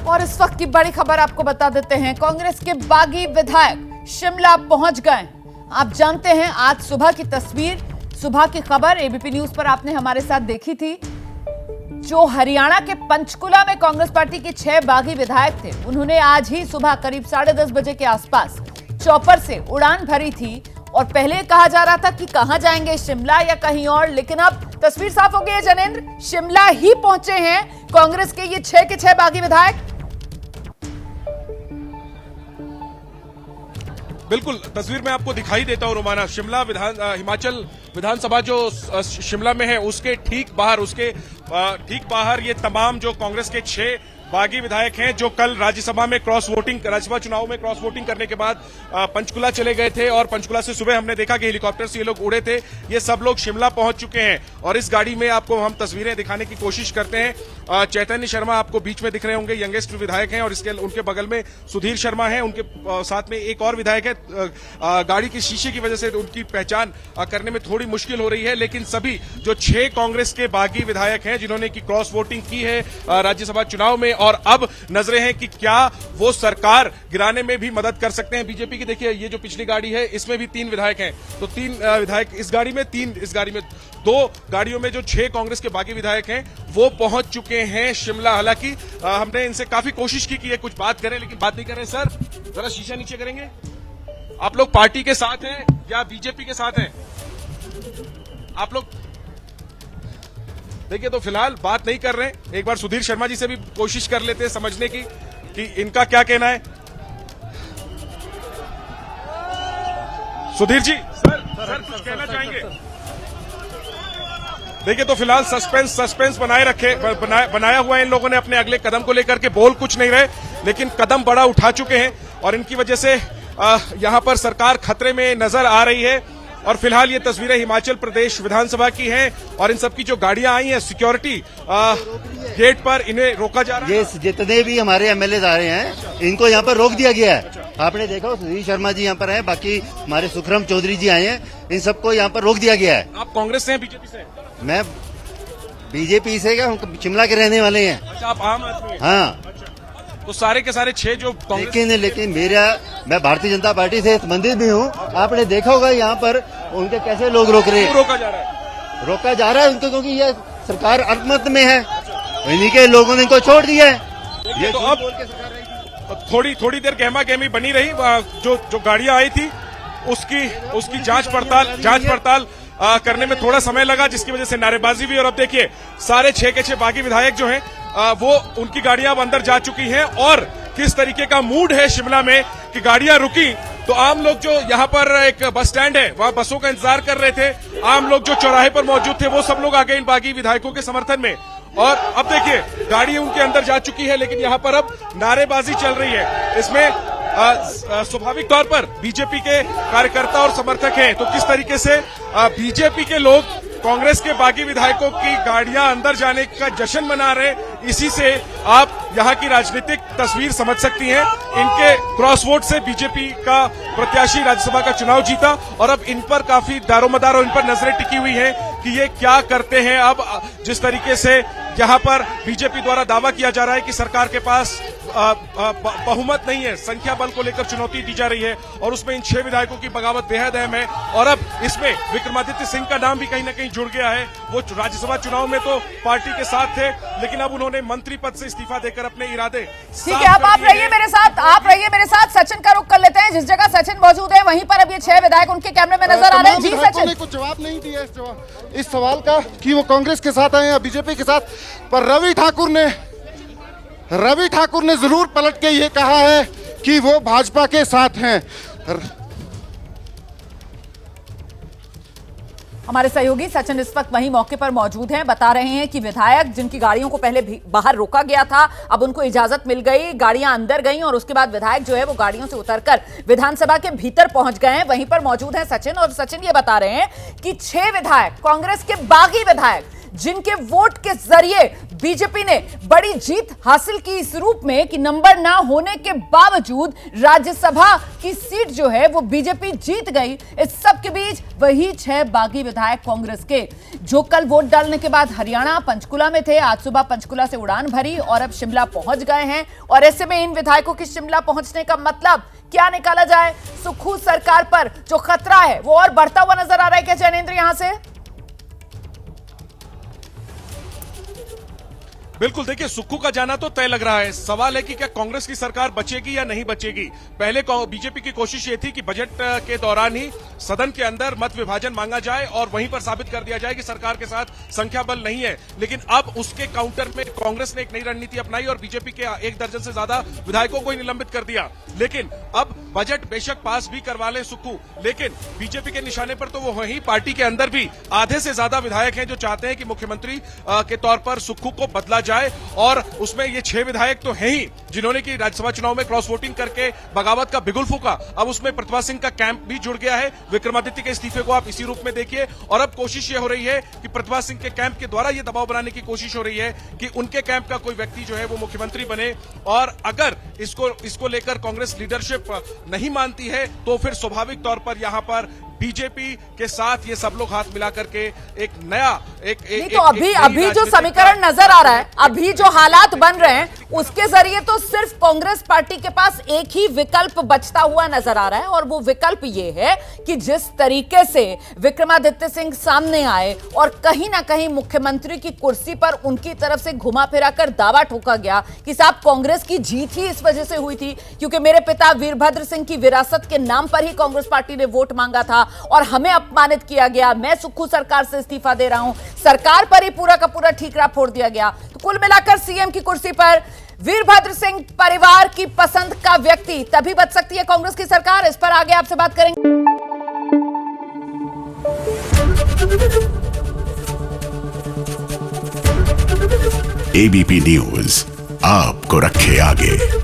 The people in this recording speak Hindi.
और इस वक्त की बड़ी खबर आपको बता देते हैं, कांग्रेस के बागी विधायक शिमला पहुंच गए। आप जानते हैं आज सुबह की तस्वीर, सुबह की खबर एबीपी न्यूज पर आपने हमारे साथ देखी थी। जो हरियाणा के पंचकुला में कांग्रेस पार्टी के 6 बागी विधायक थे, उन्होंने आज ही सुबह करीब 10:30 बजे के आसपास चॉपर से उड़ान भरी थी। और पहले कहा जा रहा था कि कहां जाएंगे, शिमला या कहीं और, लेकिन अब तस्वीर साफ हो गई है जनेंद्र, शिमला ही पहुंचे हैं कांग्रेस के ये 6 के 6 बागी विधायक। बिल्कुल, तस्वीर में आपको दिखाई देता हूं रोमाना। शिमला हिमाचल विधानसभा जो शिमला में है उसके ठीक बाहर ये तमाम जो कांग्रेस के 6 बागी विधायक हैं जो कल राज्यसभा चुनाव में क्रॉस वोटिंग करने के बाद पंचकुला चले गए थे, और पंचकुला से सुबह हमने देखा कि हेलीकॉप्टर से ये लोग उड़े थे। ये सब लोग शिमला पहुंच चुके हैं और इस गाड़ी में आपको हम तस्वीरें दिखाने की कोशिश करते हैं। चैतन्य शर्मा आपको बीच में दिख रहे होंगे, यंगेस्ट विधायक हैं, और उनके बगल में सुधीर शर्मा है, उनके साथ में एक और विधायक है। गाड़ी के शीशे की वजह से उनकी पहचान करने में थोड़ी मुश्किल हो रही है, लेकिन सभी जो 6 कांग्रेस के बागी विधायक हैं जिन्होंने की क्रॉस वोटिंग की है राज्यसभा चुनाव में, और अब नजरें हैं कि क्या वो सरकार गिराने में भी मदद कर सकते हैं बीजेपी की। देखिए ये जो पिछली गाड़ी है इसमें भी 3 विधायक हैं, तो 3 विधायक इस गाड़ी में, 3 इस गाड़ी में, 2 गाड़ियों में जो 6 कांग्रेस के बागी विधायक हैं वो पहुंच चुके हैं शिमला। हालांकि हमने इनसे काफी कोशिश की कि ये कुछ बात करें, लेकिन बात नहीं कर रहे। सर जरा शीशा नीचे करेंगे। आप लोग पार्टी के साथ हैं या बीजेपी के साथ हैं? आप लोग देखिए, तो फिलहाल बात नहीं कर रहे। एक बार सुधीर शर्मा जी से भी कोशिश कर लेते हैं समझने की कि इनका क्या कहना है। सुधीर जी, सर कुछ कहना चाहेंगे? देखिए, तो फिलहाल सस्पेंस बनाया हुआ है इन लोगों ने अपने अगले कदम को लेकर के। बोल कुछ नहीं रहे, लेकिन कदम बड़ा उठा चुके हैं, और इनकी वजह से यहां पर सरकार खतरे में नजर आ रही है। और फिलहाल ये तस्वीरें हिमाचल प्रदेश विधानसभा की हैं, और इन सबकी जो गाड़ियां आई हैं सिक्योरिटी गेट पर इन्हें रोका जा रहा है। ये जितने भी हमारे एमएलए आ रहे हैं इनको यहाँ पर रोक दिया गया है। आपने देखा सुधीर शर्मा जी यहाँ पर हैं, बाकी हमारे सुखराम चौधरी जी आए हैं, इन सबको यहाँ पर रोक दिया गया है। आप कांग्रेस से हैं बीजेपी से? मैं बीजेपी से, क्या हम शिमला के रहने वाले हैं। अच्छा, आप आम आदमी? हाँ। तो सारे के सारे 6 जो लेकिन मैं भारतीय जनता पार्टी से संबंधित भी हूँ। आपने देखा होगा यहाँ पर उनके कैसे लोग रोक रहे हैं। रोका जा रहा है उनको, क्योंकि ये सरकार अल्पमत में है, इन्हीं के लोगों ने इनको छोड़ दिया है। ये तो अब थोड़ी देर गहमा गहमी बनी रही। जो गाड़ियां आई थी उसकी जांच पड़ताल करने में थोड़ा समय लगा, जिसकी वजह से नारेबाजी भी। और अब देखिए सारे 6 के 6 बागी विधायक जो हैं वो उनकी गाड़ियां अब अंदर जा चुकी हैं, और किस तरीके का मूड है शिमला में कि गाड़ियां रुकी तो आम लोग जो यहाँ पर एक बस स्टैंड है वहां बसों का इंतजार कर रहे थे, आम लोग जो चौराहे पर मौजूद थे वो सब लोग आ गए इन बागी विधायकों के समर्थन में। और अब देखिए गाड़ी उनके अंदर जा चुकी है, लेकिन यहाँ पर अब नारेबाजी चल रही है। इसमें स्वाभाविक तौर पर बीजेपी के कार्यकर्ता और समर्थक हैं, तो किस तरीके से बीजेपी के लोग कांग्रेस के बागी विधायकों की गाड़ियां अंदर जाने का जश्न मना रहे, इसी से आप यहां की राजनीतिक तस्वीर समझ सकती हैं। इनके क्रॉस वोट से बीजेपी का प्रत्याशी राज्यसभा का चुनाव जीता, और अब इन पर काफी दारोमदार और इन पर नजरें टिकी हुई हैं कि ये क्या करते हैं। अब जिस तरीके से यहां पर बीजेपी द्वारा दावा किया जा रहा है कि सरकार के पास बहुमत नहीं है, संख्या बल को लेकर चुनौती दी जा रही है, और उसमें इन 6 विधायकों की बगावत बेहद अहम है। और अब इसमें विक्रमादित्य सिंह का नाम भी कहीं न कहीं जुड़ गया है। वो राज्यसभा चुनाव में तो पार्टी के साथ थे, लेकिन अब उन्होंने मंत्री पद से इस्तीफा देकर अपने इरादे। ठीक है, अब आप रहिए मेरे साथ, सचिन का रुख कर लेते हैं। जिस जगह सचिन मौजूद है वहीं पर अब ये 6 विधायक उनके कैमरे में नजर आ रहे हैं। जी सचिन ने कुछ जवाब नहीं दिया इस सवाल का कि वो कांग्रेस के साथ आए या बीजेपी के साथ, पर रवि ठाकुर ने जरूर पलट के ये कहा है कि वो भाजपा के साथ हैं। हमारे सहयोगी सचिन इस वक्त वहीं मौके पर मौजूद हैं, बता रहे हैं कि विधायक जिनकी गाड़ियों को पहले बाहर रोका गया था, अब उनको इजाजत मिल गई, गाड़ियां अंदर गईं, और उसके बाद विधायक जो है वो गाड़ियों से उतरकर विधानसभा के भीतर पहुंच गए हैं। वहीं पर मौजूद है सचिन, और सचिन ये बता रहे हैं कि 6 विधायक कांग्रेस के बागी विधायक जिनके वोट के जरिए बीजेपी ने बड़ी जीत हासिल की इस रूप में कि नंबर ना होने के बावजूद राज्यसभा की सीट जो है वो बीजेपी जीत गई। इस सब के बीच वही 6 बागी विधायक कांग्रेस के जो कल वोट डालने के बाद हरियाणा पंचकुला में थे, आज सुबह पंचकुला से उड़ान भरी और अब शिमला पहुंच गए हैं। और ऐसे में इन विधायकों के शिमला पहुंचने का मतलब क्या निकाला जाए? सुक्खू सरकार पर जो खतरा है वो और बढ़ता हुआ नजर आ रहा है क्या चैनेंद्र यहां से? बिल्कुल, देखिए सुक्खू का जाना तो तय लग रहा है। सवाल है कि क्या कांग्रेस की सरकार बचेगी या नहीं बचेगी। पहले बीजेपी की कोशिश ये थी कि बजट के दौरान ही सदन के अंदर मत विभाजन मांगा जाए और वहीं पर साबित कर दिया जाए कि सरकार के साथ संख्या बल नहीं है। लेकिन अब उसके काउंटर में कांग्रेस ने एक नई रणनीति अपनाई और बीजेपी के 1 दर्जन से ज्यादा विधायकों को ही निलंबित कर दिया। लेकिन अब बजट बेशक पास भी करवा ले सुक्खू, लेकिन बीजेपी के निशाने पर तो वो वही पार्टी के अंदर भी आधे से ज्यादा विधायक हैं जो चाहते हैं कि मुख्यमंत्री के तौर पर सुक्खू को बदला जाए। और उसमें ये 6 विधायक तो हैं ही जिन्होंने कि राज्यसभा चुनाव में क्रॉस वोटिंग करके बगावत का बिगुल फूका। अब उसमें प्रतिभा सिंह का कैंप भी जुड़ गया है। विक्रमादित्य के इस्तीफे को आप इसी रूप में देखिए और अब कोशिश ये हो रही है कि प्रतिभा सिंह के कैंप के द्वारा ये दबाव बनाने की कोशिश हो रही है कि उनके कैंप का कोई व्यक्ति जो है वो मुख्यमंत्री बने। और अगर इसको लेकर कांग्रेस लीडरशिप नहीं मानती है तो फिर स्वाभाविक तौर पर यहां पर बीजेपी के साथ ये सब लोग हाथ मिला करके एक नया अभी जो समीकरण नजर आ रहा है, अभी जो हालात बन रहे हैं उसके जरिए तो सिर्फ कांग्रेस पार्टी के पास एक ही विकल्प बचता हुआ नजर आ रहा है और वो विकल्प ये है कि जिस तरीके से विक्रमादित्य सिंह सामने आए और कहीं ना कहीं मुख्यमंत्री की कुर्सी पर उनकी तरफ से घुमा फिरा कर दावा ठोका गया कि साहब कांग्रेस की जीत ही इस वजह से हुई थी क्योंकि मेरे पिता वीरभद्र सिंह की विरासत के नाम पर ही कांग्रेस पार्टी ने वोट मांगा था और हमें अपमानित किया गया, मैं सुक्खू सरकार से इस्तीफा दे रहा हूं, सरकार पर ही पूरा का पूरा ठीकरा फोड़ दिया गया। तो कुल मिलाकर सीएम की कुर्सी पर वीरभद्र सिंह परिवार की पसंद का व्यक्ति तभी बच सकती है कांग्रेस की सरकार। इस पर आगे आपसे बात करेंगे। एबीपी न्यूज आपको रखे आगे।